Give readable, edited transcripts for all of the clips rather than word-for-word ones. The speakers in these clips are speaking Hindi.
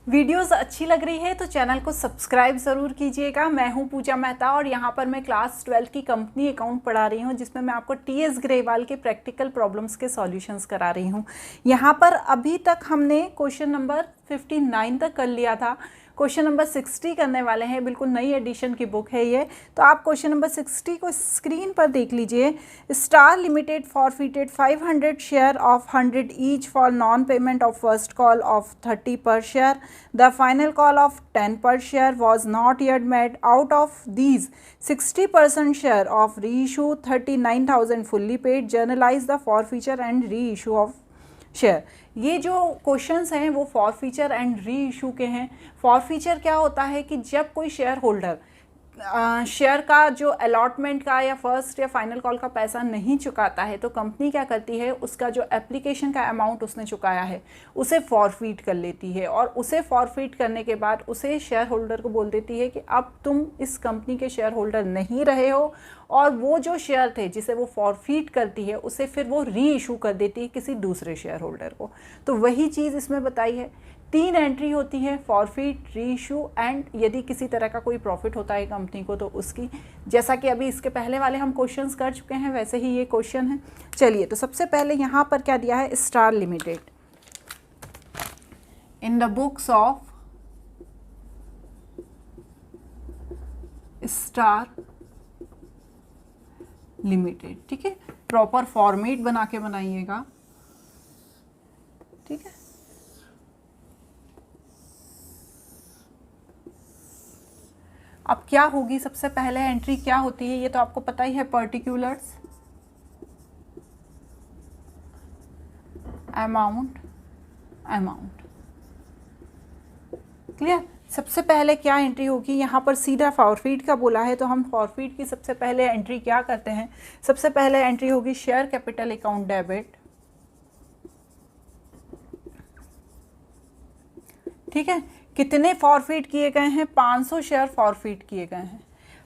वीडियोस अच्छी लग रही है तो चैनल को सब्सक्राइब ज़रूर कीजिएगा। मैं हूं पूजा मेहता और यहां पर मैं क्लास 12 की कंपनी अकाउंट पढ़ा रही हूं, जिसमें मैं आपको टीएस ग्रेवाल के प्रैक्टिकल प्रॉब्लम्स के सॉल्यूशंस करा रही हूं। यहां पर अभी तक हमने क्वेश्चन नंबर 59 तक कर लिया था। क्वेश्चन नंबर 60 करने वाले हैं, बिल्कुल नई एडिशन की बुक है ये। तो आप क्वेश्चन नंबर 60 को स्क्रीन पर देख लीजिए। Star limited forfeited 500 share of 100 each for non payment of first call of 30 पर share. The final call of 10 per share was not yet made. Out of these, 60% share of reissue 39,000 fully paid. Journalize the forfeiture and reissue of share. ये जो क्वेश्चंस हैं वो फॉरफीचर एंड री इशू के हैं। फॉरफीचर क्या होता है कि जब कोई शेयर होल्डर शेयर का जो अलॉटमेंट का या फर्स्ट या फाइनल कॉल का पैसा नहीं चुकाता है तो कंपनी क्या करती है, उसका जो एप्लीकेशन का अमाउंट उसने चुकाया है उसे फॉरफीट कर लेती है, और उसे फॉरफीट करने के बाद उसे शेयर होल्डर को बोल देती है कि अब तुम इस कंपनी के शेयर होल्डर नहीं रहे हो, और वो जो शेयर थे जिसे वो फॉरफीट करती है उसे फिर वो री इशू कर देती है किसी दूसरे शेयर होल्डर को। तो वही चीज़ इसमें बताई है। 3 एंट्री होती है, फॉरफिट, री इशू एंड यदि किसी तरह का कोई प्रॉफिट होता है कंपनी को तो उसकी। जैसा कि अभी इसके पहले वाले हम क्वेश्चंस कर चुके हैं वैसे ही ये क्वेश्चन है। चलिए, तो सबसे पहले यहाँ पर क्या दिया है, star limited in the books of star limited. ठीक है, प्रॉपर फॉर्मेट बना के बनाइएगा। ठीक है, अब क्या होगी, सबसे पहले एंट्री क्या होती है ये तो आपको पता ही है, पर्टिकुलर्स, अमाउंट, क्लियर। सबसे पहले क्या एंट्री होगी, यहाँ पर सीधा फॉरफीट का बोला है तो हम फॉरफीट की सबसे पहले एंट्री क्या करते हैं, सबसे पहले एंट्री होगी शेयर कैपिटल अकाउंट डेबिट। ठीक है, कितने फॉरफिट किए गए हैं, 500 शेयर फॉरफिट किए गए हैं।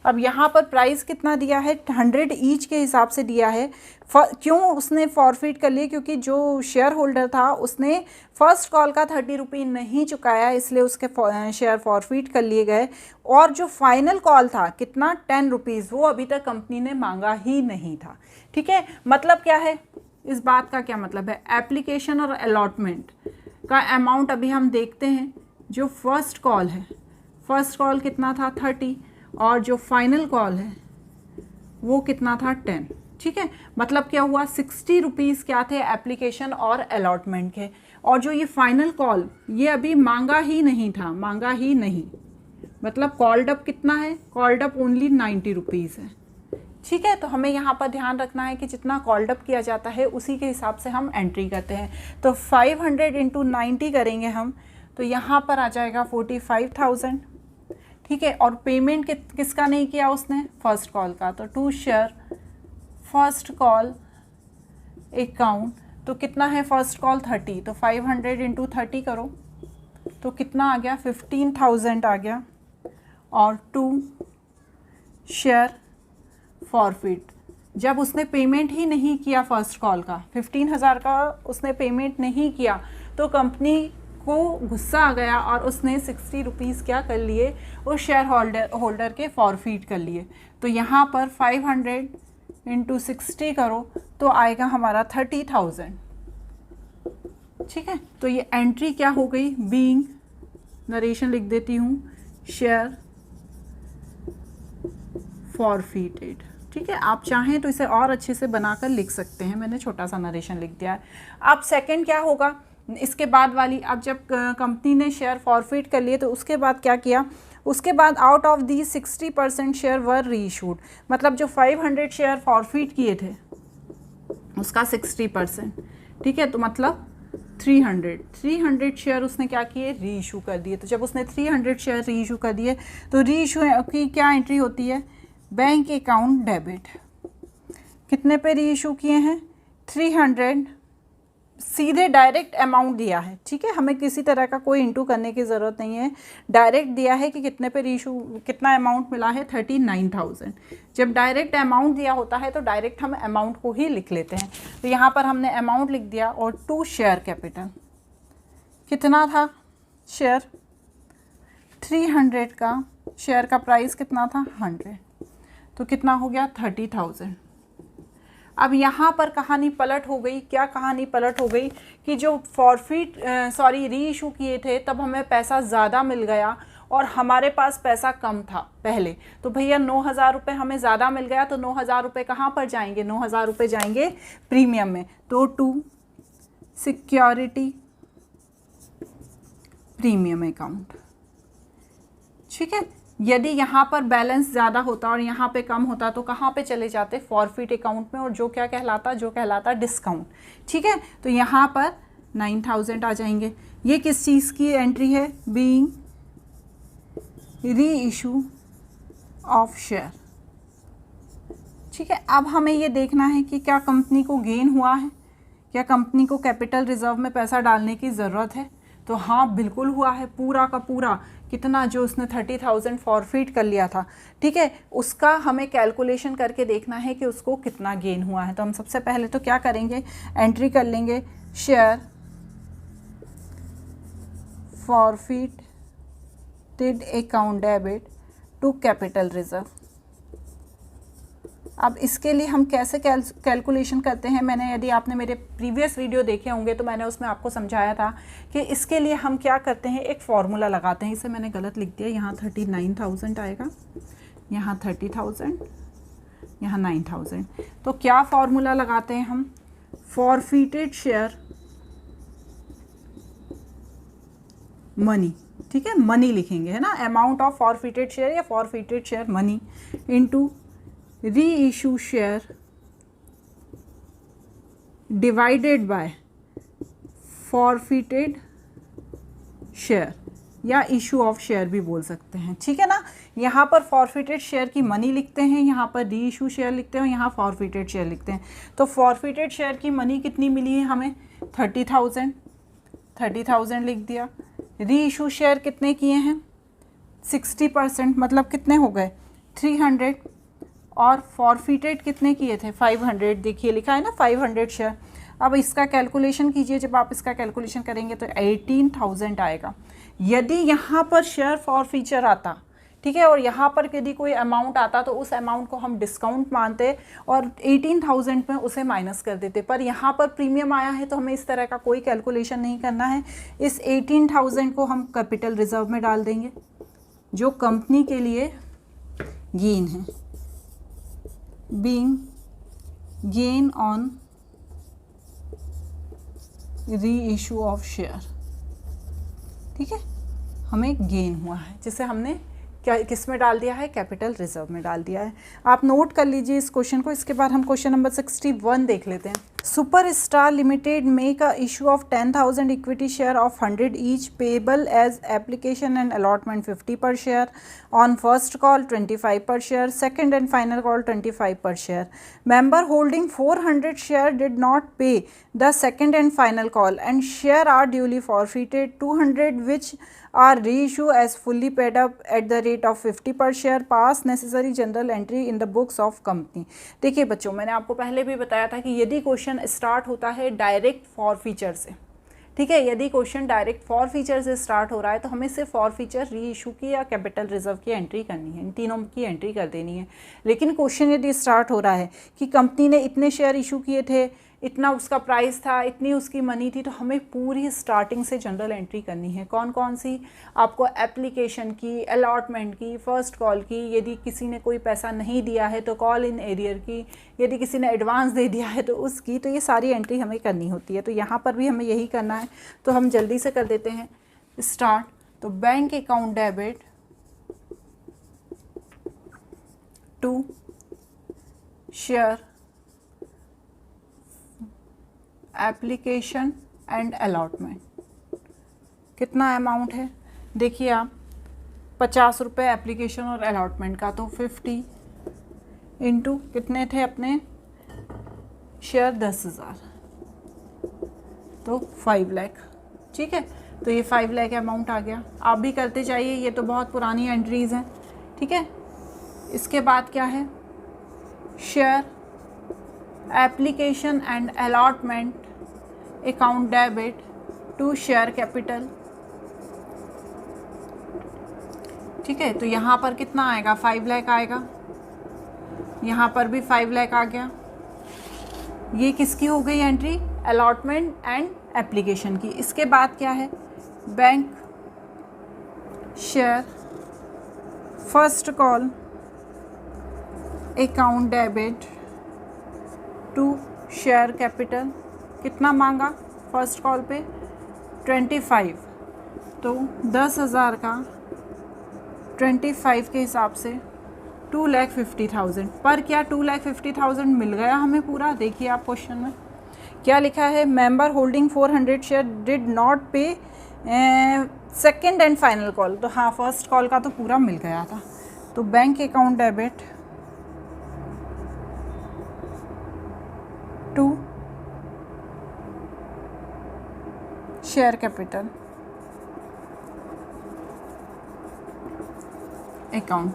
अब यहाँ पर प्राइस कितना दिया है, 100 ईच के हिसाब से दिया है। क्यों उसने फॉरफिट कर लिए, क्योंकि जो शेयर होल्डर था उसने फर्स्ट कॉल का 30 रुपये नहीं चुकाया, इसलिए उसके शेयर फॉरफिट कर लिए गए। और जो फाइनल कॉल था कितना, 10 रुपीज़, वो अभी तक कंपनी ने मांगा ही नहीं था। ठीक है, मतलब क्या है, इस बात का क्या मतलब है, एप्लीकेशन और अलॉटमेंट का अमाउंट अभी हम देखते हैं। जो फर्स्ट कॉल है, फर्स्ट कॉल कितना था, 30, और जो फाइनल कॉल है वो कितना था, 10। ठीक है, मतलब क्या हुआ, 60 रुपीज़ क्या थे एप्लीकेशन और अलॉटमेंट के, और जो ये फाइनल कॉल ये अभी मांगा ही नहीं था, मांगा ही नहीं, मतलब कॉल्ड अप कितना है, कॉल्ड अप ओनली 90 रुपीज़ है। ठीक है, तो हमें यहाँ पर ध्यान रखना है कि जितना कॉल्ड अप किया जाता है उसी के हिसाब से हम एंट्री करते हैं। तो 500 इंटू 90 करेंगे हम, तो यहाँ पर आ जाएगा 45,000। ठीक है, और पेमेंट किसका नहीं किया उसने, फर्स्ट कॉल का, तो to share first call account, तो कितना है फर्स्ट कॉल 30, तो 500 इंटू 30 करो तो कितना आ गया, 15,000 आ गया। और टू शेयर फॉरफिट, जब उसने पेमेंट ही नहीं किया फर्स्ट कॉल का, 15,000 का उसने पेमेंट नहीं किया, तो कंपनी को गुस्सा आ गया और उसने 60 रुपीज़ क्या कर लिए, उस शेयर होल्डर के फॉरफिट कर लिए। तो यहाँ पर 500 इंटू 60 करो तो आएगा हमारा 30,000। ठीक है, तो ये एंट्री क्या हो गई, बीइंग, नरेशन लिख देती हूँ, शेयर फॉरफिटेड। ठीक है, आप चाहें तो इसे और अच्छे से बनाकर लिख सकते हैं, मैंने छोटा सा नरेशन लिख दिया है। अब सेकंड क्या होगा, इसके बाद वाली, अब जब कंपनी ने शेयर फॉरफिट कर लिए तो उसके बाद क्या किया, उसके बाद out of the 60% share were reissued, मतलब जो 500 शेयर फॉरफिट किए थे उसका 60%। ठीक है, तो मतलब 300 शेयर उसने क्या किए, री इशू कर दिए। तो जब उसने 300 शेयर री इशू कर दिए तो री इशू की क्या एंट्री होती है, बैंक अकाउंट डेबिट। कितने पे री इशू किए हैं, 300, सीधे डायरेक्ट अमाउंट दिया है। ठीक है, हमें किसी तरह का कोई इंटू करने की ज़रूरत नहीं है, डायरेक्ट दिया है कि कितने पे रीइशू, कितना अमाउंट मिला है, 39,000। जब डायरेक्ट अमाउंट दिया होता है तो डायरेक्ट हम अमाउंट को ही लिख लेते हैं। तो यहाँ पर हमने अमाउंट लिख दिया, और टू शेयर कैपिटल कितना था शेयर, 300 का शेयर का प्राइस कितना था 100, तो कितना हो गया 30,000। अब यहाँ पर कहानी पलट हो गई। क्या कहानी पलट हो गई कि जो री इशू किए थे तब हमें पैसा ज़्यादा मिल गया और हमारे पास पैसा कम था पहले, तो भैया 9,000 रुपये हमें ज़्यादा मिल गया, तो 9,000 रुपये कहाँ पर जाएंगे, 9,000 रुपये जाएंगे प्रीमियम में। तो टू सिक्योरिटी प्रीमियम अकाउंट, ठीक है। यदि यहाँ पर बैलेंस ज़्यादा होता और यहाँ पे कम होता तो कहाँ पे चले जाते, फॉरफिट अकाउंट में, और जो कहलाता डिस्काउंट, ठीक है। तो यहाँ पर 9,000 आ जाएंगे। ये किस चीज़ की एंट्री है, being re issue of share, ठीक है। अब हमें ये देखना है कि क्या कंपनी को गेन हुआ है, क्या कंपनी को कैपिटल रिजर्व में पैसा डालने की ज़रूरत है। तो हाँ बिल्कुल हुआ है, पूरा का पूरा कितना जो उसने 30,000 फॉरफिट कर लिया था, ठीक है, उसका हमें कैलकुलेशन करके देखना है कि उसको कितना गेन हुआ है। तो हम सबसे पहले तो क्या करेंगे, एंट्री कर लेंगे share forfeited account debit to capital reserve. अब इसके लिए हम कैसे कैलकुलेशन करते हैं, मैंने, यदि आपने मेरे प्रीवियस वीडियो देखे होंगे तो मैंने उसमें आपको समझाया था कि इसके लिए हम क्या करते हैं, एक फार्मूला लगाते हैं। इसे मैंने गलत लिख दिया, यहाँ 39,000 आएगा, यहाँ 30,000, यहाँ 9,000। तो क्या फार्मूला लगाते हैं हम, फॉरफिटेड शेयर मनी, ठीक है, मनी लिखेंगे, है ना, अमाउंट ऑफ फॉरफिटेड शेयर या फॉरफिटेड शेयर मनी इनटू री issue share divided by forfeited share या इशू ऑफ शेयर भी बोल सकते हैं, ठीक है ना। यहाँ पर फॉरफिटेड शेयर की मनी लिखते हैं, यहाँ पर री इशू शेयर लिखते हैं और यहाँ फॉरफिटेड शेयर लिखते हैं। तो फॉरफिटेड शेयर की मनी कितनी मिली है हमें, 30,000 लिख दिया। री इशू शेयर कितने किए हैं, 60%, मतलब कितने हो गए 300, और फॉरफिटेड कितने किए थे 500, देखिए लिखा है ना 500 शेयर। अब इसका कैलकुलेशन कीजिए, जब आप इसका कैलकुलेशन करेंगे तो 18,000 आएगा। यदि यहाँ पर शेयर फॉरफीचर आता, ठीक है, और यहाँ पर यदि कोई अमाउंट आता तो उस अमाउंट को हम डिस्काउंट मानते और 18,000 में उसे माइनस कर देते, पर यहाँ पर प्रीमियम आया है तो हमें इस तरह का कोई कैलकुलेशन नहीं करना है। इस 18,000 को हम कैपिटल रिजर्व में डाल देंगे, जो कंपनी के लिए गेन है, बीइंग गेन ऑन री इशू ऑफ शेयर, ठीक है, हमें गेन हुआ है, जिसे हमने क्या किस में डाल दिया है, कैपिटल रिजर्व में डाल दिया है। आप नोट कर लीजिए इस क्वेश्चन को। इसके बाद हम क्वेश्चन नंबर 61 देख लेते हैं। Super star limited make a issue of 10,000 equity share of 100 each payable as application and allotment 50 per share, on first call 25 per share, second and final call 25 per share. Member holding 400 share did not pay the second and final call and share are duly forfeited 200 which are reissue as fully paid up at the rate of 50 per share, pass necessary general entry in the books of company। देखिए बच्चों, मैंने आपको पहले भी बताया था कि यदि क्वेश्चन स्टार्ट होता है डायरेक्ट फॉरफीचर से, ठीक है, यदि क्वेश्चन डायरेक्ट फॉरफीचर से स्टार्ट हो रहा है तो हमें सिर्फ फॉरफीचर, री इशू की या कैपिटल रिजर्व की एंट्री करनी है, इन तीनों की एंट्री कर देनी है। लेकिन क्वेश्चन यदि स्टार्ट हो रहा है कि कंपनी ने इतने शेयर इशू किए थे, इतना उसका प्राइस था, इतनी उसकी मनी थी, तो हमें पूरी स्टार्टिंग से जनरल एंट्री करनी है। कौन कौन सी, आपको एप्लीकेशन की, अलॉटमेंट की, फर्स्ट कॉल की, यदि किसी ने कोई पैसा नहीं दिया है तो कॉल इन एरियर की, यदि किसी ने एडवांस दे दिया है तो उसकी, तो ये सारी एंट्री हमें करनी होती है। तो यहाँ पर भी हमें यही करना है, तो हम जल्दी से कर देते हैं स्टार्ट। तो bank account debit to share application and allotment, कितना अमाउंट है, देखिए आप 50 रुपये एप्लीकेशन और अलॉटमेंट का, तो 50 इंटू कितने थे अपने शेयर 10,000, तो 5 लाख, ठीक है। तो ये 5 लाख अमाउंट आ गया। आप भी करते जाइए, ये तो बहुत पुरानी एंट्रीज़ हैं, ठीक है। इसके बाद क्या है, share application and allotment account debit to share capital ठीक है, तो यहाँ पर कितना आएगा, 5 लाख आएगा, यहाँ पर भी 5 लाख आ गया। ये किसकी हो गई एंट्री, अलॉटमेंट एंड एप्लीकेशन की। इसके बाद क्या है, bank share first call account debit to share capital. कितना मांगा फर्स्ट कॉल पे, 25, तो 10,000 का 25 के हिसाब से 2,50,000 पर क्या 2,50,000 मिल गया हमें पूरा। देखिए आप क्वेश्चन में क्या लिखा है, member holding 400 share did not पे सेकेंड एंड फाइनल कॉल। तो हाँ, फर्स्ट कॉल का तो पूरा मिल गया था। तो bank account debit to share capital account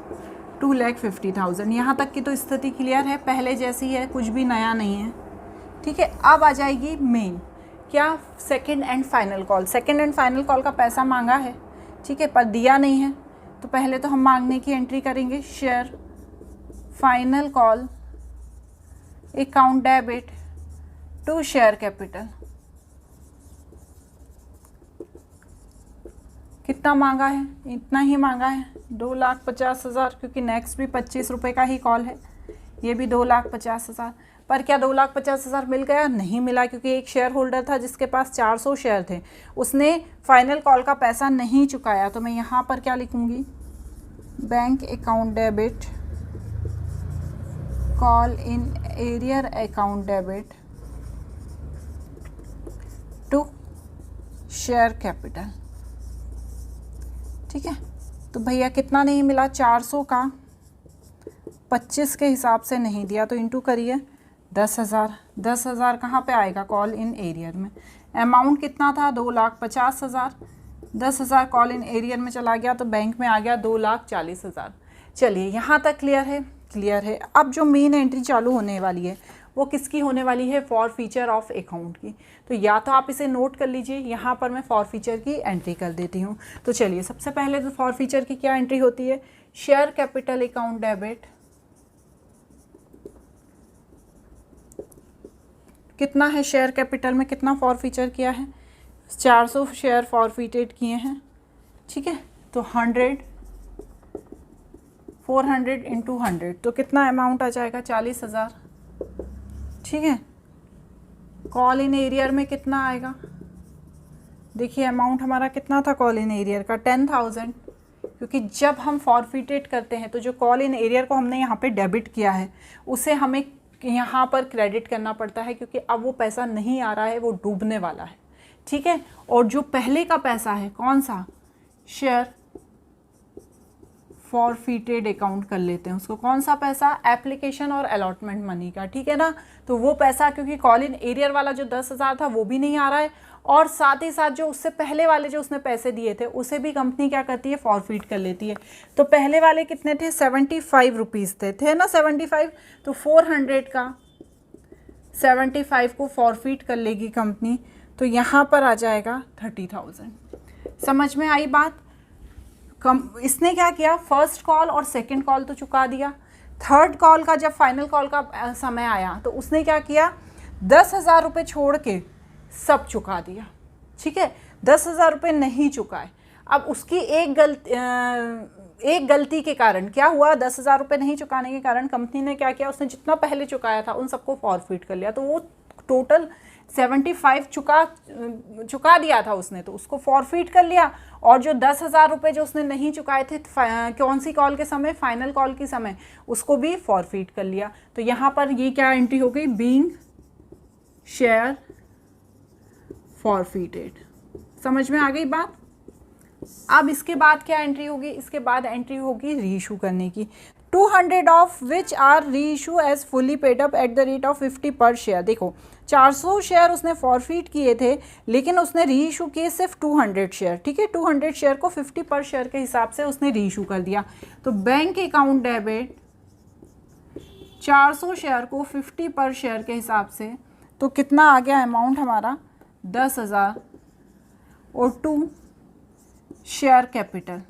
2,50,000। यहाँ तक की तो स्थिति क्लियर है, पहले जैसी है, कुछ भी नया नहीं है। ठीक है, अब आ जाएगी मेन, क्या, second and final call. Second and final call का पैसा मांगा है, ठीक है, पर दिया नहीं है। तो पहले तो हम मांगने की एंट्री करेंगे, share final call account debit to share capital. कितना मांगा है, इतना ही मांगा है, 2,50,000, क्योंकि नेक्स्ट भी 25 रुपये का ही कॉल है, ये भी 2,50,000। पर क्या 2,50,000 मिल गया, नहीं मिला, क्योंकि एक शेयर होल्डर था जिसके पास 400 शेयर थे, उसने फाइनल कॉल का पैसा नहीं चुकाया। तो मैं यहाँ पर क्या लिखूँगी, bank account debit call in arrear account debit to share capital. ठीक है, तो भैया कितना नहीं मिला, 400 का 25 के हिसाब से नहीं दिया, तो इंटू करिए 10,000। 10,000 कहाँ पे आएगा, कॉल इन एरियर में। अमाउंट कितना था, 2,50,000। 10,000 कॉल इन एरियर में चला गया, तो बैंक में आ गया 2,40,000। चलिए यहाँ तक क्लियर है, क्लियर है। अब जो मेन एंट्री चालू होने वाली है वो किसकी होने वाली है, फॉर फीचर ऑफ अकाउंट की। तो या तो आप इसे नोट कर लीजिए, यहाँ पर मैं फॉर फीचर की एंट्री कर देती हूँ। तो चलिए सबसे पहले तो फॉर फीचर की क्या एंट्री होती है, शेयर कैपिटल अकाउंट डेबिट। कितना है शेयर कैपिटल में, कितना फॉर फीचर किया है, 400 शेयर फॉरफिटेड किए हैं। ठीक है, तो 100 400 इंटू 100, तो कितना अमाउंट आ जाएगा, 40,000। ठीक है, कॉल इन एरियर में कितना आएगा, देखिए अमाउंट हमारा कितना था कॉल इन एरियर का, 10,000, क्योंकि जब हम फॉरफिटेड करते हैं तो जो कॉल इन एरियर को हमने यहाँ पे डेबिट किया है उसे हमें यहाँ पर क्रेडिट करना पड़ता है, क्योंकि अब वो पैसा नहीं आ रहा है, वो डूबने वाला है। ठीक है, और जो पहले का पैसा है कौन सा, शेयर फॉरफिटेड अकाउंट कर लेते हैं उसको, कौन सा पैसा, एप्लीकेशन और अलॉटमेंट मनी का। ठीक है ना, तो वो पैसा क्योंकि कॉल इन एरियर वाला जो 10,000 था वो भी नहीं आ रहा है, और साथ ही साथ जो उससे पहले वाले जो उसने पैसे दिए थे उसे भी कंपनी क्या करती है, फॉरफिट कर लेती है। तो पहले वाले कितने थे, 75 रुपीज़ थे ना, 75, तो 400 का 75 को फॉरफिट कर लेगी कंपनी, तो यहाँ पर आ जाएगा 30,000। समझ में आई बात। इसने क्या किया, फर्स्ट कॉल और सेकंड कॉल तो चुका दिया, थर्ड कॉल का जब फाइनल कॉल का समय आया तो उसने क्या किया, 10,000 रुपये छोड़ के सब चुका दिया। ठीक है, 10,000 रुपये नहीं चुकाए। अब उसकी एक गलती के कारण क्या हुआ, 10,000 रुपये नहीं चुकाने के कारण कंपनी ने क्या किया, उसने जितना पहले चुकाया था उन सबको फॉरफिट कर लिया, तो वो टोटल 75 चुका दिया था उसने, तो उसको फॉरफिट कर लिया। और जो 10,000 रुपये जो उसने नहीं चुकाए थे कौन सी कॉल के समय, फाइनल कॉल के समय, उसको भी फॉरफिट कर लिया। तो यहाँ पर ये क्या एंट्री हो गई, बीइंग शेयर फॉरफिटेड। समझ में आ गई बात। अब इसके बाद क्या एंट्री होगी, इसके बाद एंट्री होगी री इशू करने की, 200 of which are re issue as fully paid up at the rate of 50 per share. देखो 400 शेयर उसने फॉरफिट किए थे, लेकिन उसने री इशू किए सिर्फ 200 शेयर। ठीक है, 200 शेयर को 50 पर शेयर के हिसाब से उसने री इशू कर दिया। तो बैंक अकाउंट डेबिट 400 शेयर को 50 पर शेयर के हिसाब से, तो कितना आ गया अमाउंट हमारा, 10,000, और टू शेयर कैपिटल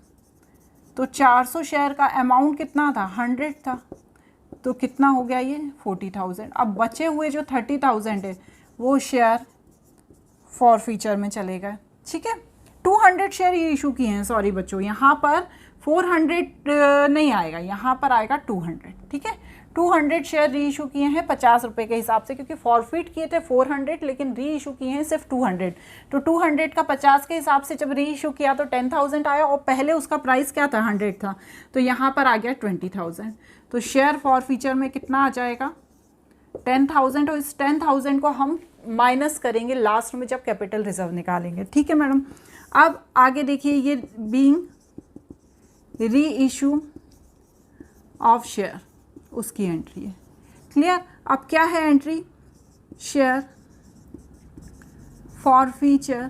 तो 400 शेयर का अमाउंट कितना था, 100 था, तो कितना हो गया ये 40,000। अब बचे हुए जो 30,000 है वो शेयर फॉर फ्यूचर में चले गए। ठीक है, 200 शेयर ये इशू किए हैं, सॉरी बच्चों, यहाँ पर 400 नहीं आएगा, यहाँ पर आएगा 200। ठीक है, 200 शेयर री इशू किए हैं 50 रुपये के हिसाब से, क्योंकि फॉरफिट किए थे 400 लेकिन री इशू किए हैं सिर्फ 200। तो 200 का 50 के हिसाब से जब री इशू किया तो 10,000 आया, और पहले उसका प्राइस क्या था, 100 था, तो यहाँ पर आ गया 20,000। तो शेयर फॉर फ्यूचर में कितना आ जाएगा, 10,000। और इस 10,000 को हम माइनस करेंगे लास्ट में जब कैपिटल रिजर्व निकालेंगे। ठीक है मैडम, अब आगे देखिए, ये being re issue of share उसकी एंट्री है। क्लियर, अब क्या है entry, share forfeiture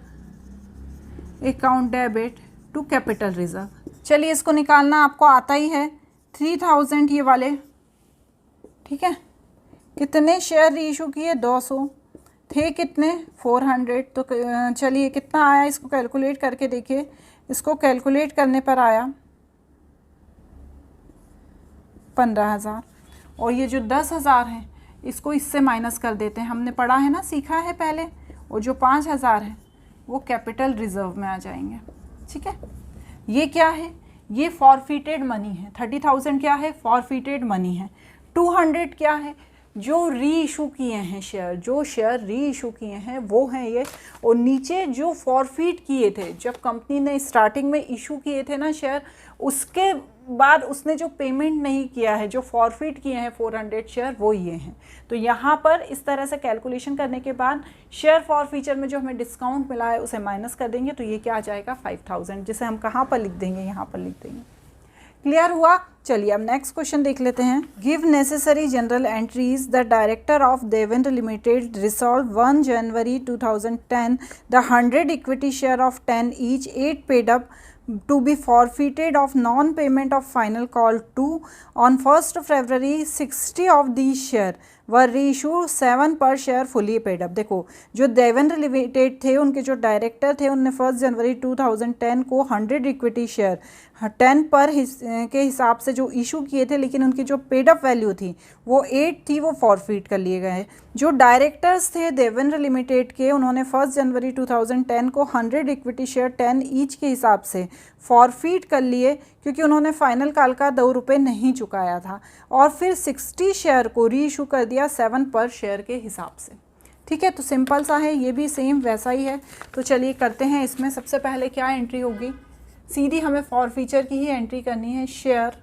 account debit to capital reserve. चलिए इसको निकालना आपको आता ही है, 3,000 ये वाले। ठीक है, कितने शेयर री इशू किए, 200 थे, कितने 400। तो चलिए कितना आया, इसको कैलकुलेट करके देखिए, इसको कैलकुलेट करने पर आया 15,000। और ये जो 10,000 है इसको इससे माइनस कर देते हैं, हमने पढ़ा है ना, सीखा है पहले। और जो 5,000 है वो कैपिटल रिजर्व में आ जाएंगे। ठीक है, ये क्या है, ये फॉरफिटेड मनी है। 30,000 क्या है, फॉरफिटेड मनी है। 200 क्या है, जो री इशू किए हैं शेयर, जो शेयर री इशू किए हैं वो हैं ये। और नीचे जो फॉरफिट किए थे, जब कंपनी ने स्टार्टिंग में इशू किए थे ना शेयर, उसके बाद उसने जो पेमेंट नहीं किया है, जो फॉरफिट किए हैं 400 शेयर, वो ये हैं। तो यहाँ पर इस तरह से कैलकुलेशन करने के बाद शेयर फॉर फ्यूचर में जो हमें डिस्काउंट मिला है उसे माइनस कर देंगे, तो ये क्या आ जाएगा 5,000, जिसे हम कहाँ पर लिख देंगे, यहाँ पर लिख देंगे। क्लियर हुआ। चलिए अब नेक्स्ट क्वेश्चन देख लेते हैं। Give necessary general entries, the director of Devendra limited resolve 1 January 2010 the 100 equity share of 10 each 8 paid up to be forfeited of non-payment of final call 2 on 1st of February 60 of these share were reissued 7 per share fully paid up। देखो जो देवेंद्र लिमिटेड थे, उनके जो डायरेक्टर थे, उनने 1 जनवरी 2010 को 100 इक्विटी शेयर 10 पर के हिसाब से जो इशू किए थे, लेकिन उनकी जो पेड अप वैल्यू थी वो 8 थी, वो फॉरफिट कर लिए गए। जो डायरेक्टर्स थे देवेंद्र लिमिटेड के, उन्होंने 1 जनवरी 2010 को 100 इक्विटी शेयर 10 ईच के हिसाब से फॉरफिट कर लिए, क्योंकि उन्होंने फाइनल कॉल का 2 रुपये नहीं चुकाया था। और फिर 60 शेयर को री इशू कर दिया 7 पर शेयर के हिसाब से। ठीक है, तो सिंपल सा है, ये भी सेम वैसा ही है। तो चलिए करते हैं। इसमें सबसे पहले क्या एंट्री होगी, सीधी हमें फॉर फ्यूचर की ही एंट्री करनी है। Share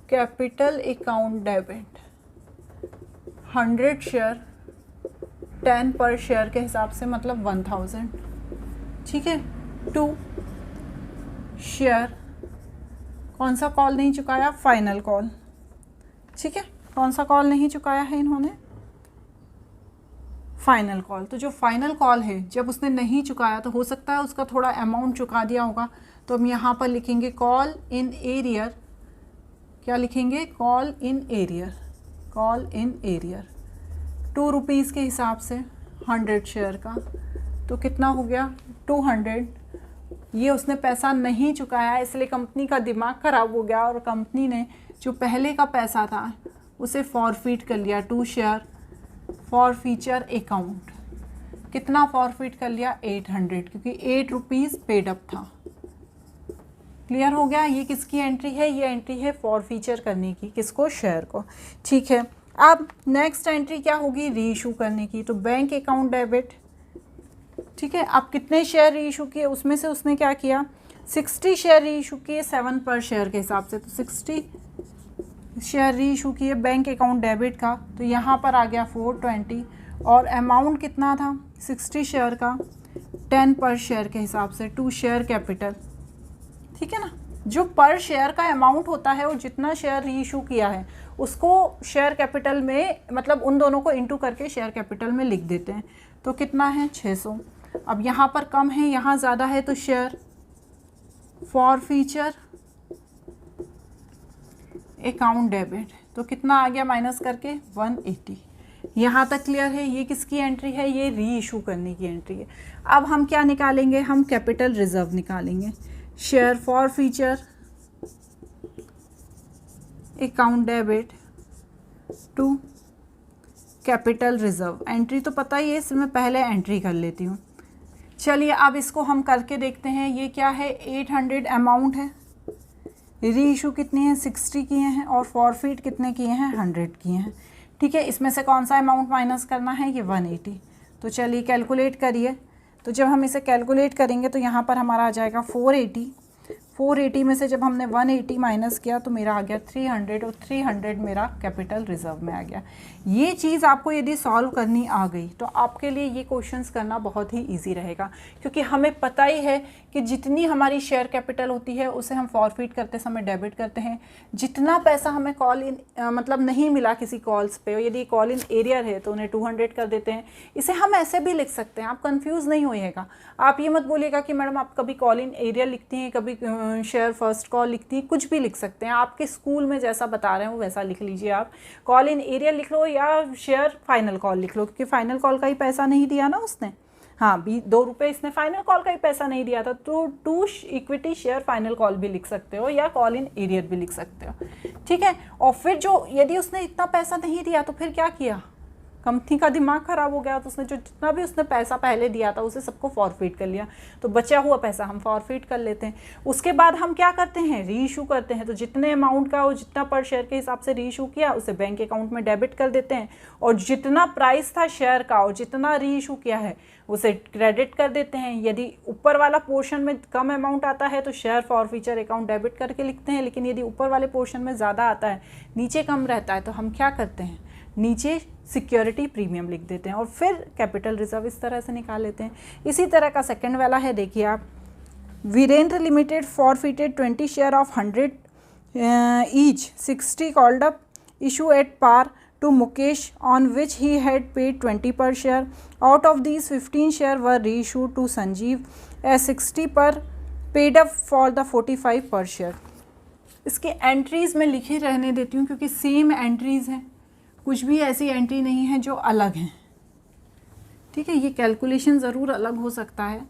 capital account debit 100 share 10 पर शेयर के हिसाब से, मतलब 1,000। ठीक है, 2 शेयर, कौन सा कॉल नहीं चुकाया, फाइनल कॉल। ठीक है, कौन सा कॉल नहीं चुकाया है इन्होंने, फाइनल कॉल। तो जो फाइनल कॉल है जब उसने नहीं चुकाया, तो हो सकता है उसका थोड़ा अमाउंट चुका दिया होगा, तो हम यहाँ पर लिखेंगे कॉल इन एरियर। क्या लिखेंगे, call in arrear, call in arrear 2 rupees के हिसाब से 100 शेयर का, तो कितना हो गया 200। ये उसने पैसा नहीं चुकाया, इसलिए कंपनी का दिमाग ख़राब हो गया और कंपनी ने जो पहले का पैसा था उसे फॉरफिट कर लिया। 2 शेयर फॉर फ्यूचर अकाउंट, कितना फॉरफिट कर लिया 800, क्योंकि 8 रुपीज़ पेड अप था। क्लियर हो गया। ये किसकी एंट्री है, ये एंट्री है फॉर फ्यूचर करने की, किसको, शेयर को। ठीक है, अब नेक्स्ट एंट्री क्या होगी, री इशू करने की। तो बैंक अकाउंट डेबिट। ठीक है, अब कितने शेयर री इशू किए, उसमें से उसने क्या किया, 60 शेयर री इशू किए 7 पर शेयर के हिसाब से। तो 60 शेयर री इशू किए बैंक अकाउंट डेबिट का, तो यहाँ पर आ गया 420। और अमाउंट कितना था 60 शेयर का 10 पर शेयर के हिसाब से, 2 शेयर कैपिटल। ठीक है ना, जो पर शेयर का अमाउंट होता है वो जितना शेयर री इशू किया है उसको शेयर कैपिटल में, मतलब उन दोनों को इंटू करके शेयर कैपिटल में लिख देते हैं। तो कितना है 600। अब यहाँ पर कम है, यहाँ ज़्यादा है, तो share forfeiture account debit, तो कितना आ गया माइनस करके 180। यहाँ तक क्लियर है? ये किसकी एंट्री है? ये री इशू करने की एंट्री है। अब हम क्या निकालेंगे? हम कैपिटल रिजर्व निकालेंगे। Share forfeiture account debit to capital reserve. Entry तो पता ही है, इसमें मैं पहले एंट्री कर लेती हूँ। चलिए अब इसको हम करके देखते हैं। ये क्या है? 800 अमाउंट है। री इशू कितनी है? 60 किए हैं और फॉरफिट कितने किए हैं? 100 किए हैं। ठीक है, इसमें से कौन सा अमाउंट माइनस करना है? ये 180। तो चलिए कैलकुलेट करिए। तो जब हम इसे कैलकुलेट करेंगे तो यहाँ पर हमारा आ जाएगा 480। 480 में से जब हमने 180 माइनस किया तो मेरा आ गया 300 और 300 मेरा कैपिटल रिजर्व में आ गया। ये चीज़ आपको यदि सॉल्व करनी आ गई तो आपके लिए ये क्वेश्चंस करना बहुत ही इजी रहेगा, क्योंकि हमें पता ही है कि जितनी हमारी शेयर कैपिटल होती है उसे हम फॉरफिट करते समय डेबिट करते हैं। जितना पैसा हमें कॉल इन मतलब नहीं मिला किसी कॉल्स पे, यदि कॉल इन एरियर है तो उन्हें 200 कर देते हैं। इसे हम ऐसे भी लिख सकते हैं, आप कंफ्यूज नहीं होइएगा। आप ये मत बोलिएगा कि मैडम आप कभी कॉल इन एरियर लिखती हैं, कभी शेयर फर्स्ट कॉल लिखती हैं। कुछ भी लिख सकते हैं, आपके स्कूल में जैसा बता रहे हैं वो वैसा लिख लीजिए। आप कॉल इन एरियर लिख लो या शेयर फाइनल कॉल लिख लो, क्योंकि फाइनल कॉल का ही पैसा नहीं दिया ना उसने। हाँ, 2 रुपये इसने फाइनल कॉल का ही पैसा नहीं दिया था, तो to equity share final call भी लिख सकते हो या कॉल इन एरियर भी लिख सकते हो। ठीक है, और फिर जो यदि उसने इतना पैसा नहीं दिया तो फिर क्या किया? कंपनी का दिमाग खराब हो गया, तो उसने जो जितना भी उसने पैसा पहले दिया था उसे सबको फॉरफिट कर लिया। तो बचा हुआ पैसा हम फॉरफिट कर लेते हैं। उसके बाद हम क्या करते हैं? री इशू करते हैं। तो जितने अमाउंट का और जितना पर शेयर के हिसाब से री इशू किया उसे बैंक अकाउंट में डेबिट कर देते हैं, और जितना प्राइस था शेयर का और जितना री इशू किया है उसे क्रेडिट कर देते हैं। यदि ऊपर वाला पोर्शन में कम अमाउंट आता है तो share forfeiture account debit करके लिखते हैं, लेकिन यदि ऊपर वाले पोर्शन में ज़्यादा आता है, नीचे कम रहता है, तो हम क्या करते हैं? नीचे सिक्योरिटी प्रीमियम लिख देते हैं और फिर कैपिटल रिजर्व इस तरह से निकाल लेते हैं। इसी तरह का सेकंड वाला है, देखिए आप। Virendra limited forfeited 20 share of 100 each 60 called up issue at par to Mukesh on which he had paid 20 per share. Out of these 15 share were re issue to Sanjeev eight 60 पर पेड अप फॉर द 45 पर शेयर। इसके एंट्रीज में लिखे रहने देती हूँ क्योंकि सेम एंट्रीज हैं, कुछ भी ऐसी एंट्री नहीं है जो अलग हैं। ठीक है, ये कैलकुलेशन ज़रूर अलग हो सकता है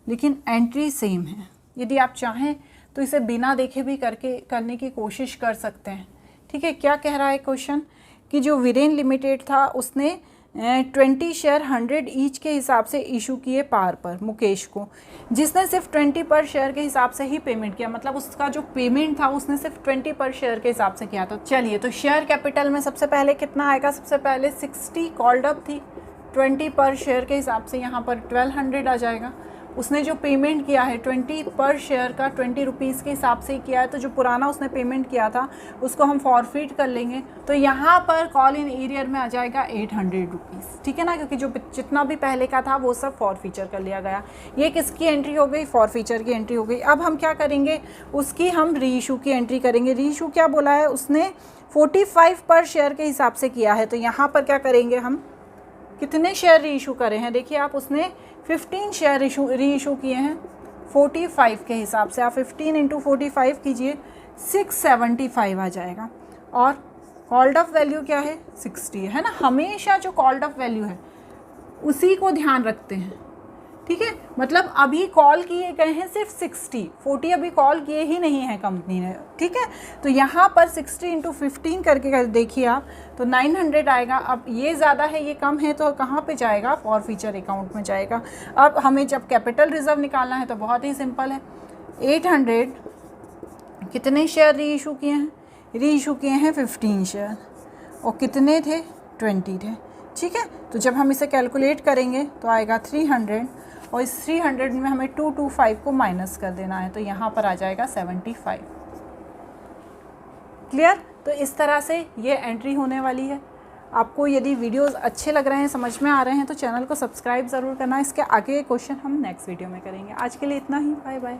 लेकिन एंट्री सेम है। यदि आप चाहें तो इसे बिना देखे भी करने की कोशिश कर सकते हैं। ठीक है, क्या कह रहा है क्वेश्चन कि जो वीरेन लिमिटेड था उसने 20 शेयर 100 ईच के हिसाब से इशू किए पार पर मुकेश को, जिसने सिर्फ 20 पर शेयर के हिसाब से ही पेमेंट किया। मतलब उसका जो पेमेंट था उसने सिर्फ 20 पर शेयर के हिसाब से किया। तो चलिए, तो शेयर कैपिटल में सबसे पहले कितना आएगा? सबसे पहले 60 कॉल्ड अप थी, 20 पर शेयर के हिसाब से यहाँ पर 1200 आ जाएगा। उसने जो पेमेंट किया है 20 पर शेयर का 20 रुपीज़ के हिसाब से ही किया है, तो जो पुराना उसने पेमेंट किया था उसको हम फॉरफिट कर लेंगे। तो यहाँ पर कॉल इन एरियर में आ जाएगा 800 रुपीज़। ठीक है ना, क्योंकि जो जितना भी पहले का था वो सब फॉरफीचर कर लिया गया। ये किसकी एंट्री हो गई? फॉरफीचर की एंट्री हो गई। अब हम क्या करेंगे? उसकी हम री इशू की एंट्री करेंगे। री इशू क्या बोला है उसने? 45 पर शेयर के हिसाब से किया है। तो यहाँ पर क्या करेंगे हम? कितने शेयर री इशू करे हैं? देखिए आप, उसने 15 शेयर री इशू किए हैं 45 के हिसाब से। आप 15 इंटू 45 कीजिए, 675 आ जाएगा। और कॉल्ड अप वैल्यू क्या है? 60 है ना। हमेशा जो कॉल्ड अप वैल्यू है उसी को ध्यान रखते हैं। ठीक है, मतलब अभी कॉल किए गए हैं सिर्फ 60, 40 अभी कॉल किए ही नहीं है कंपनी ने। ठीक है, तो यहाँ पर 60 इंटू 15 करके देखिए आप, तो 900 आएगा। अब ये ज़्यादा है ये कम है, तो कहाँ पे जाएगा? फॉर फ्यूचर अकाउंट में जाएगा। अब हमें जब कैपिटल रिजर्व निकालना है तो बहुत ही सिंपल है। 800 कितने शेयर री इशू किए हैं? री इशू किए हैं 15 शेयर, और कितने थे? 20 थे। ठीक है, तो जब हम इसे कैलकुलेट करेंगे तो आएगा 300, और इस 300 में हमें 225 को माइनस कर देना है, तो यहाँ पर आ जाएगा 75। क्लियर? तो इस तरह से ये एंट्री होने वाली है। आपको यदि वीडियोस अच्छे लग रहे हैं, समझ में आ रहे हैं, तो चैनल को सब्सक्राइब ज़रूर करना। इसके आगे क्वेश्चन हम नेक्स्ट वीडियो में करेंगे। आज के लिए इतना ही, बाय बाय।